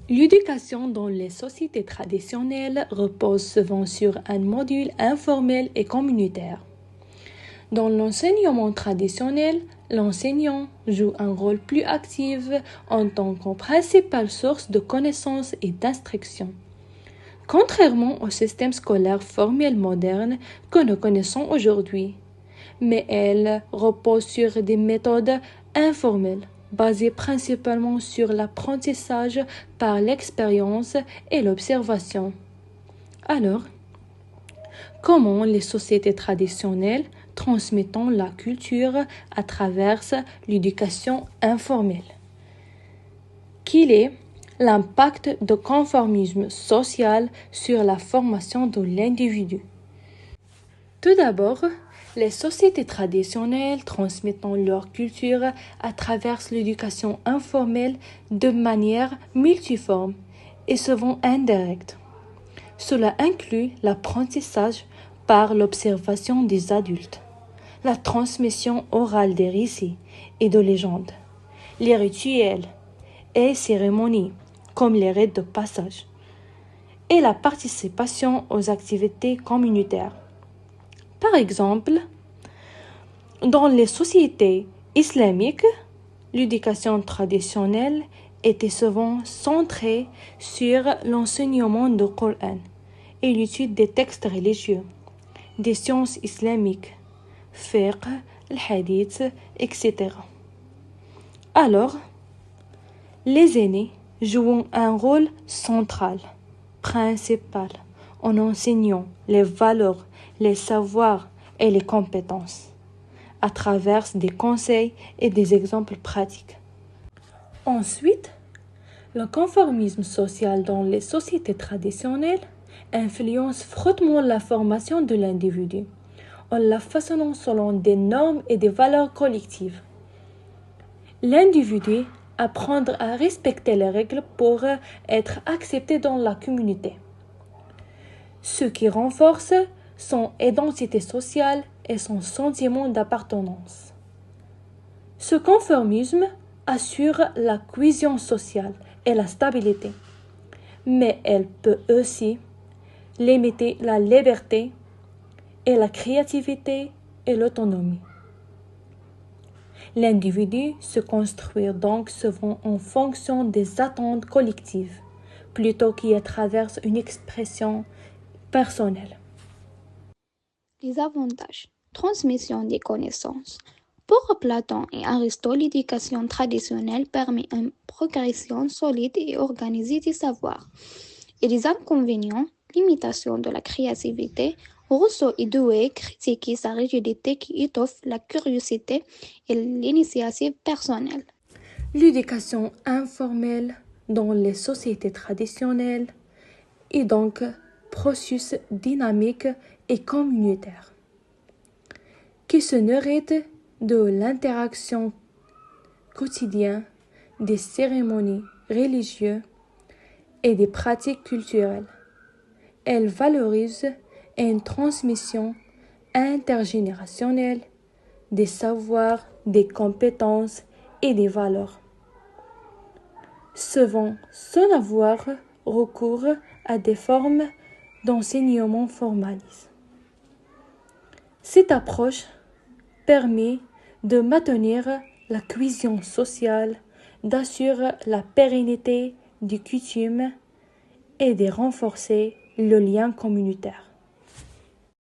L'éducation dans les sociétés traditionnelles repose souvent sur un module informel et communautaire. Dans l'enseignement traditionnel, l'enseignant joue un rôle plus actif en tant que principale source de connaissances et d'instruction. Contrairement au système scolaire formel moderne que nous connaissons aujourd'hui, mais elle repose sur des méthodes informelles, basées principalement sur l'apprentissage par l'expérience et l'observation. Alors, comment les sociétés traditionnelles transmettent la culture à travers l'éducation informelle? Quel est l'impact du conformisme social sur la formation de l'individu? Tout d'abord, les sociétés traditionnelles transmettent leur culture à travers l'éducation informelle de manière multiforme et souvent indirecte. Cela inclut l'apprentissage par l'observation des adultes, la transmission orale des récits et de légendes, les rituels et cérémonies comme les rites de passage, et la participation aux activités communautaires. Par exemple, dans les sociétés islamiques, l'éducation traditionnelle était souvent centrée sur l'enseignement du Coran et l'étude des textes religieux, des sciences islamiques, fiqh, le hadith, etc. Alors, les aînés jouent un rôle central, principal, en enseignant les valeurs, les savoirs et les compétences, à travers des conseils et des exemples pratiques. Ensuite, le conformisme social dans les sociétés traditionnelles influence fortement la formation de l'individu, en la façonnant selon des normes et des valeurs collectives. L'individu apprend à respecter les règles pour être accepté dans la communauté, ce qui renforce son identité sociale et son sentiment d'appartenance. Ce conformisme assure la cohésion sociale et la stabilité, mais elle peut aussi limiter la liberté et la créativité et l'autonomie. L'individu se construit donc souvent en fonction des attentes collectives, plutôt qu'à travers une expression personnelle. Les avantages. Transmission des connaissances. Pour Platon et Aristote, l'éducation traditionnelle permet une progression solide et organisée des savoirs. Et les inconvénients, limitation de la créativité, Rousseau et Dewey critiquaient sa rigidité qui étoffe la curiosité et l'initiative personnelle. L'éducation informelle dans les sociétés traditionnelles est donc processus dynamique et communautaire, qui se nourrit de l'interaction quotidienne, des cérémonies religieuses et des pratiques culturelles. Elle valorise une transmission intergénérationnelle des savoirs, des compétences et des valeurs, souvent sans avoir recours à des formes d'enseignement formalisées. Cette approche permet de maintenir la cohésion sociale, d'assurer la pérennité des coutumes et de renforcer le lien communautaire.